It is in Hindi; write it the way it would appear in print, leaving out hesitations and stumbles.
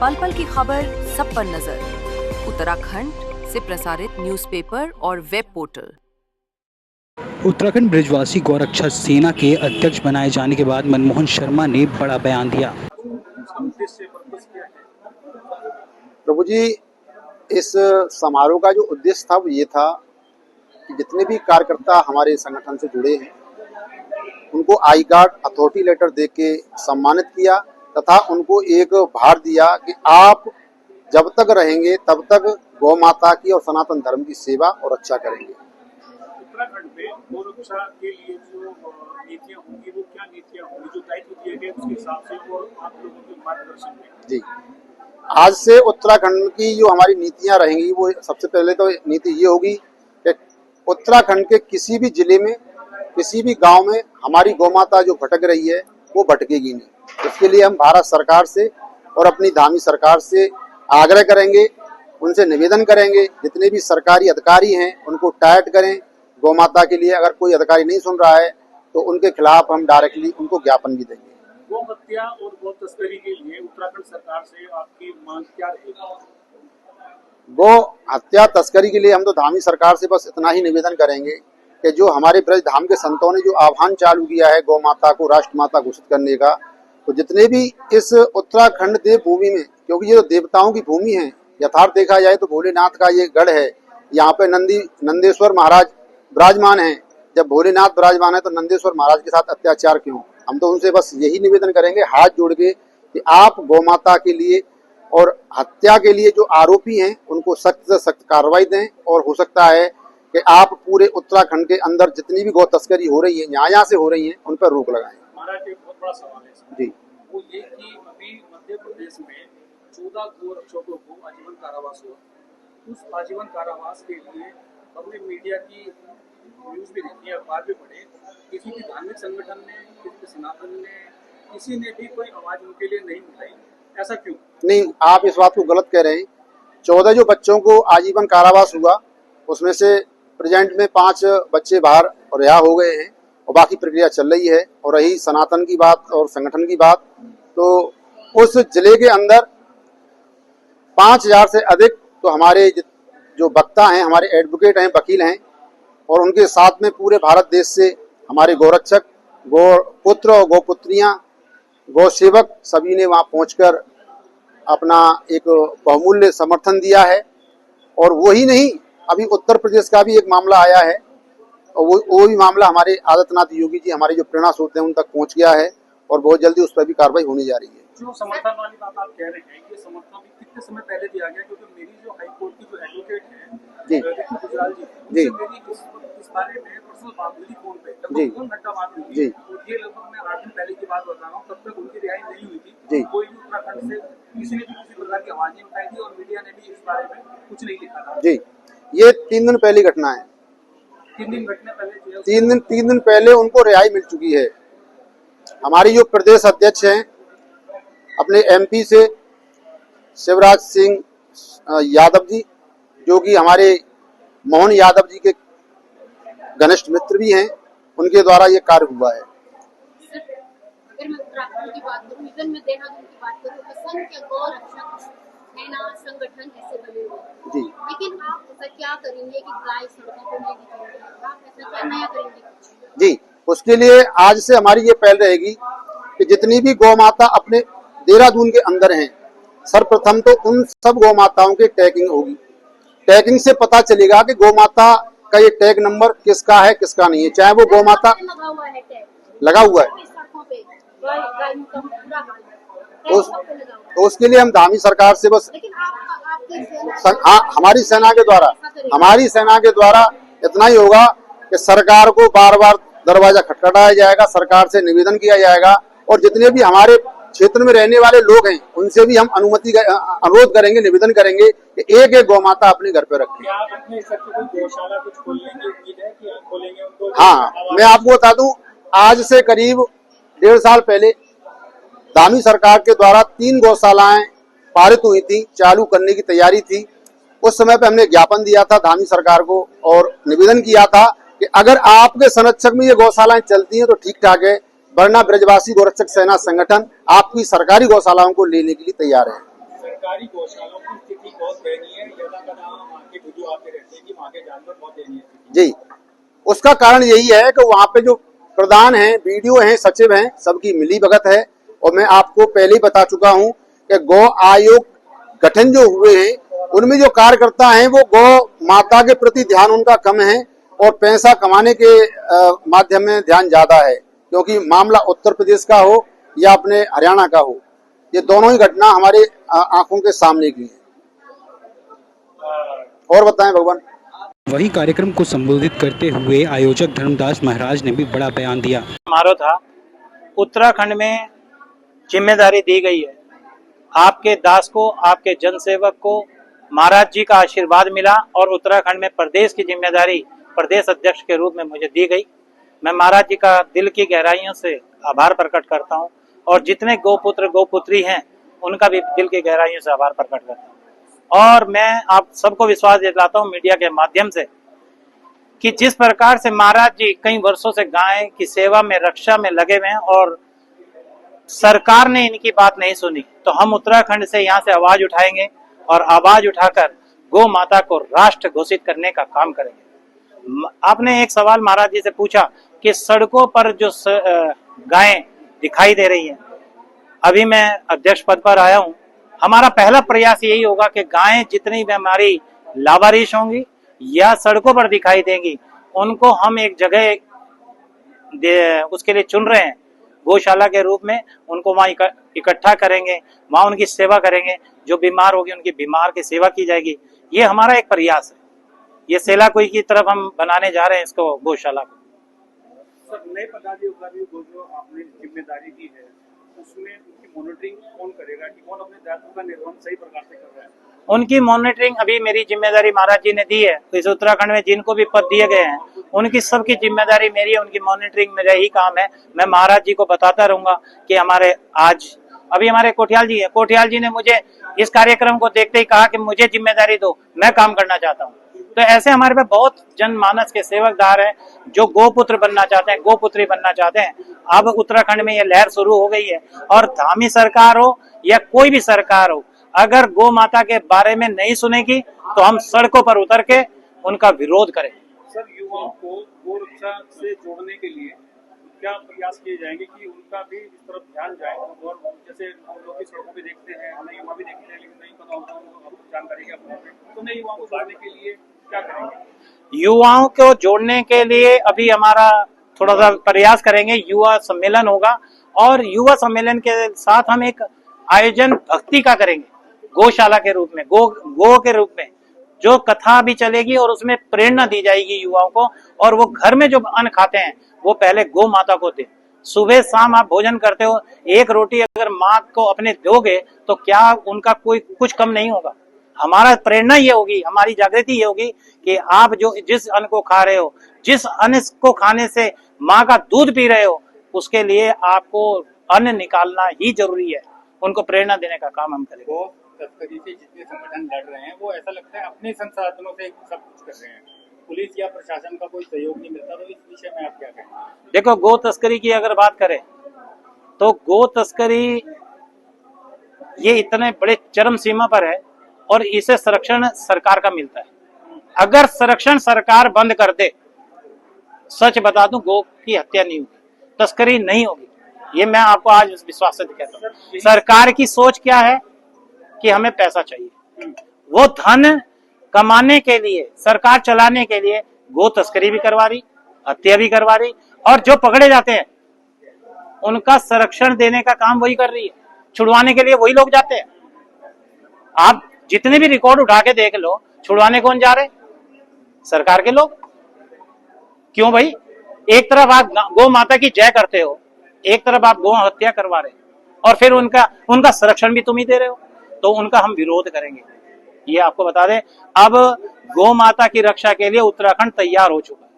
पल पल की खबर सब पर नजर। उत्तराखंड से प्रसारित न्यूज़पेपर और वेब पोर्टल। उत्तराखंड ब्रजवासी गौरक्षा सेना के अध्यक्ष बनाए जाने के बाद मनमोहन शर्मा ने बड़ा बयान दिया। प्रभु जी, इस समारोह का जो उद्देश्य था वो ये था कि जितने भी कार्यकर्ता हमारे संगठन से जुड़े हैं उनको आई कार्ड अथॉरिटी लेटर दे के सम्मानित किया तथा उनको एक भार दिया कि आप जब तक रहेंगे तब तक गौ माता की और सनातन धर्म की सेवा और रक्षा करेंगे। उत्तराखंड में गौरक्षा के लिए जो नीतियां होंगी वो क्या नीतियां होंगी, जो दायित्व दिए गए उसके हिसाब से और आप लोगों के मार्गदर्शन में? जी, आज से उत्तराखंड की जो हमारी नीतियां रहेंगी वो सबसे पहले तो नीति ये होगी कि उत्तराखंड के किसी भी जिले में किसी भी गांव में हमारी गौ माता जो भटक रही है वो भटकेगी नहीं। इसके लिए हम भारत सरकार से और अपनी धामी सरकार से आग्रह करेंगे, उनसे निवेदन करेंगे जितने भी सरकारी अधिकारी हैं उनको टाइट करें। गौ माता के लिए अगर कोई अधिकारी नहीं सुन रहा है तो उनके खिलाफ हम डायरेक्टली उनको ज्ञापन भी देंगे। गौ हत्या और गौ तस्करी के लिए उत्तराखंड सरकार से आपकी मांग क्या रहेगी? गौ हत्या तस्करी के लिए हम तो धामी सरकार से बस इतना ही निवेदन करेंगे कि जो हमारे ब्रज धाम के संतों ने जो आह्वान चालू किया है गौ माता को राष्ट्र माता घोषित करने का, तो जितने भी इस उत्तराखंड देव भूमि में, क्योंकि ये तो देवताओं की भूमि है, यथार्थ देखा जाए तो भोलेनाथ का ये गढ़ है। यहाँ पे नंदेश्वर महाराज विराजमान है। जब भोलेनाथ विराजमान है तो नंदेश्वर महाराज के साथ अत्याचार क्यों? हम तो उनसे बस यही निवेदन करेंगे हाथ जोड़ के कि आप गौ माता के लिए और हत्या के लिए जो आरोपी हैं उनको सख्त से सख्त कार्रवाई दें, और हो सकता है कि आप पूरे उत्तराखंड के अंदर जितनी भी गौ तस्करी हो रही है यहाँ से हो रही है उन पर रोक लगाएं। महाराज एक बहुत बड़ा सवाल है जी, वो ये कि अभी मध्य प्रदेश में 14 गौ रक्षकों को आजीवन कारावास हुआ। उस आजीवन कारावास के लिए हमने मीडिया की न्यूज भी देखी है, अखबार भी पढ़े, किसी भी धार्मिक संगठन ने, किसी भी सनातन ने, किसी ने भी कोई आवाज उनके लिए नहीं उठाई। ऐसा क्यों? नहीं, आप इस बात को गलत कह रहे हैं। 14 जो बच्चों को आजीवन कारावास हुआ उसमें से प्रेजेंट में 5 बच्चे बाहर और रिहा हो गए हैं और बाकी प्रक्रिया चल रही है। और रही सनातन की बात और संगठन की बात, तो उस जिले के अंदर 5000 से अधिक तो हमारे जो वक्ता हैं, हमारे एडवोकेट हैं, वकील हैं, और उनके साथ में पूरे भारत देश से हमारे गौरक्षक, गौ पुत्र और गौ पुत्रियां, गौ सेवक सभी ने वहां पहुंचकर अपना एक बहुमूल्य समर्थन दिया है। और वही नहीं, अभी उत्तर प्रदेश का भी एक मामला आया है और वो भी मामला हमारे आदित्यनाथ योगी जी, हमारे जो प्रेरणा स्रोत हैं, उन तक पहुंच गया है और बहुत जल्दी उस पर भी कार्रवाई होने जा रही है। जो समर्थन वाली बात आप कह रहे हैं, ये समर्थन भी कितने समय पहले दिया गया? क्योंकि मेरी जो हाई कोर्ट की जो एडवोकेट है गुजराल जी, मेरी इस बारे में पर्सनल बात हुई फोन पे, लगभग 2 घंटा बात हुई जी। ये लगभग मैं 8 दिन पहले की बात बता रहा हूँ, तब तक उनकी रिहाई नहीं हुई थी। कोई भी उत्तराखंड से किसी ने भी किसी प्रकार की आवाज नहीं उठाई थी और मीडिया ने भी इस बारे में कुछ नहीं लिखा था जी। ये 3 दिन पहले घटना है। 3 दिन घटना पहले, 3 दिन पहले उनको रिहाई मिल चुकी है। हमारी जो प्रदेश अध्यक्ष हैं अपने एमपी से शिवराज सिंह यादव जी, जो कि हमारे मोहन यादव जी के घनिष्ठ मित्र भी हैं, उनके द्वारा ये कार्य हुआ है। अगर मैं उत्तराखंड की बात करूं, इवन मैं देहरादून की बात करूं, असंख्य गौ रक्षक सेना संगठन ऐसे बने हुए जी। लेकिन आप ऐसा क्या करेंगे कि गाय सड़कों पर नहीं दिखेंगे? आप ऐसा क्या नया करेंगे जी? उसके लिए आज से हमारी ये पहल रहेगी कि जितनी भी गौ माता अपने देहरादून के अंदर हैं, सर्वप्रथम तो उन सब गौ माताओं की टैगिंग होगी। टैगिंग से पता चलेगा कि गौ माता का ये टैग नंबर किसका है किसका नहीं है, चाहे वो गौ माता लगा हुआ है। तो उसके लिए हम धामी सरकार से बस हमारी सेना के द्वारा इतना ही होगा कि सरकार को बार बार दरवाजा खटखटाया जाएगा, सरकार से निवेदन किया जाएगा, और जितने भी हमारे क्षेत्र में रहने वाले लोग हैं उनसे भी हम अनुरोध करेंगे, निवेदन करेंगे कि एक एक गौ माता अपने घर पे रखें। हाँ, मैं आपको बता दूं, आज से करीब 1.5 साल पहले धामी सरकार के द्वारा 3 गौशालाएं पारित हुई थी, चालू करने की तैयारी थी। उस समय पे हमने ज्ञापन दिया था धामी सरकार को और निवेदन किया था कि अगर आपके संरक्षक में ये गौशालाएं चलती हैं तो ठीक ठाक है, वरना ब्रजवासी गौरक्षक सेना संगठन आपकी सरकारी गौशालाओं को लेने के लिए तैयार है। सरकारी गौशालाओं की स्थिति बहुत दयनीय है। यदा वहाँ के वीडियो आते रहते हैं कि वहाँ के जानवर बहुत दयनीय है। जी, उसका कारण यही है कि वहाँ पे जो प्रधान हैं, बीडीओ हैं, सचिव हैं, सबकी मिली भगत है। और मैं आपको पहले ही बता चुका हूँ कि गौ आयोग गठन जो हुए हैं उनमें जो कार्यकर्ता हैं वो गौ माता के प्रति ध्यान उनका कम है और पैसा कमाने के माध्यम में ध्यान ज्यादा है, क्योंकि मामला उत्तर प्रदेश का हो या अपने हरियाणा का हो, ये दोनों ही घटना हमारे आंखों के सामने की है। और बताएं भगवान। वहीं कार्यक्रम को संबोधित करते हुए आयोजक धर्मदास महाराज ने भी बड़ा बयान दिया। समारोह था, उत्तराखंड में जिम्मेदारी दी गई है। आपके दास को, आपके जनसेवक को महाराज जी का आशीर्वाद मिला और उत्तराखंड में प्रदेश की जिम्मेदारी प्रदेश अध्यक्ष के रूप में मुझे दी गई। मैं महाराज जी का दिल की गहराइयों से आभार प्रकट करता हूं और जितने गोपुत्र गोपुत्री हैं उनका भी दिल की गहराइयों से आभार प्रकट करता हूं। और मैं आप सबको विश्वास दिलाता हूं मीडिया के माध्यम से कि जिस प्रकार से महाराज जी कई वर्षों से गाय की सेवा में, रक्षा में लगे हुए हैं और सरकार ने इनकी बात नहीं सुनी, तो हम उत्तराखंड से यहाँ से आवाज उठाएंगे और आवाज उठाकर गौ माता को राष्ट्र घोषित करने का काम करेंगे। आपने एक सवाल महाराज जी से पूछा कि सड़कों पर जो गायें दिखाई दे रही हैं, अभी मैं अध्यक्ष पद पर आया हूं, हमारा पहला प्रयास यही होगा कि गायें जितनी भी हमारी लावारिश होंगी या सड़कों पर दिखाई देंगी उनको हम एक जगह उसके लिए चुन रहे हैं, गौशाला के रूप में उनको वहां इकट्ठा करेंगे, वहां उनकी सेवा करेंगे। जो बीमार होगी उनकी बीमार की सेवा की जाएगी। ये हमारा एक प्रयास है। ये सेलाकुई की तरफ हम बनाने जा रहे हैं इसको, गौशाला को। सर, नए पदाधिकारी को जो आपने जिम्मेदारी दी है उसमें उनकी मॉनिटरिंग कौन करेगा कि कौन अपने दायित्व का निर्वहन सही प्रकार से कर रहा है? उनकी मॉनिटरिंग अभी मेरी जिम्मेदारी महाराज जी ने दी है। इस उत्तराखंड में जिनको भी पद दिए गए हैं उनकी सबकी जिम्मेदारी मेरी है, उनकी मॉनिटरिंग मेरा ही काम है। मैं महाराज जी को बताता रहूंगा कि हमारे आज अभी हमारे कोठियाल जी है, कोठियाल जी ने मुझे इस कार्यक्रम को देखते ही कहा कि मुझे जिम्मेदारी दो, मैं काम करना चाहता हूँ। तो ऐसे हमारे पे बहुत जनमानस के सेवकदार हैं जो गोपुत्र बनना चाहते हैं, गोपुत्री बनना चाहते हैं। अब उत्तराखंड में ये लहर शुरू हो गई है और धामी सरकार हो या कोई भी सरकार हो, अगर गौ माता के बारे में नहीं सुनेगी तो हम सड़कों पर उतर के उनका विरोध करें। सर, युवाओं को गौ रक्षा से जोड़ने के लिए क्या प्रयास किए जाएंगे कि उनका भी इस तरफ ध्यान जाए? और जैसे हम लोग की सड़कों पे देखते हैं, नए युवा भी देखते हैं, लेकिन नहीं पता होता उनको जानकारी के अपने, तो नए युवाओं को जोड़ने के लिए क्या करेंगे? युवाओं को जोड़ने के लिए अभी हमारा थोड़ा सा प्रयास करेंगे। युवा सम्मेलन होगा और युवा सम्मेलन के साथ हम एक आयोजन भक्ति का करेंगे गौशाला के रूप में, गो के रूप में जो कथा भी चलेगी और उसमें प्रेरणा दी जाएगी युवाओं को। और वो घर में जो अन्न खाते हैं वो पहले गौ माता को दे। सुबह शाम आप भोजन करते हो, एक रोटी अगर माँ को अपने दोगे तो क्या उनका कोई कुछ कम नहीं होगा। हमारा प्रेरणा ये होगी, हमारी जागृति ये होगी कि आप जो जिस अन्न को खा रहे हो, जिस अन्न को खाने से माँ का दूध पी रहे हो, उसके लिए आपको अन्न निकालना ही जरूरी है। उनको प्रेरणा देने का काम हम करेंगे। तस्करी से जितने संगठन लड़ रहे हैं वो ऐसा लगता है अपने संसाधनों से सब कुछ कर रहे हैं, पुलिस या प्रशासन का कोई सहयोग नहीं मिलता, तो इस विषय में आप क्या कहेंगे? देखो, गो तस्करी की अगर बात करें तो गो तस्करी ये इतने बड़े चरम सीमा पर है और इसे संरक्षण सरकार का मिलता है। अगर संरक्षण सरकार बंद कर दे, सच बता दूं, गो की हत्या नहीं होगी, तस्करी नहीं होगी। ये मैं आपको आज विश्वास से कहता हूँ। सरकार की सोच क्या है कि हमें पैसा चाहिए, वो धन कमाने के लिए, सरकार चलाने के लिए गो तस्करी भी करवा रही, हत्या भी करवा रही, और जो पकड़े जाते हैं उनका संरक्षण देने का काम वही कर रही है, छुड़वाने के लिए वही लोग जाते हैं। आप जितने भी रिकॉर्ड उठा के देख लो, छुड़वाने कौन जा रहे? सरकार के लोग। क्यों भाई? एक तरफ आप गौ माता की जय करते हो, एक तरफ आप गौ हत्या करवा रहे और फिर उनका संरक्षण भी तुम ही दे रहे हो, तो उनका हम विरोध करेंगे। ये आपको बता दें, अब गौ माता की रक्षा के लिए उत्तराखंड तैयार हो चुका है।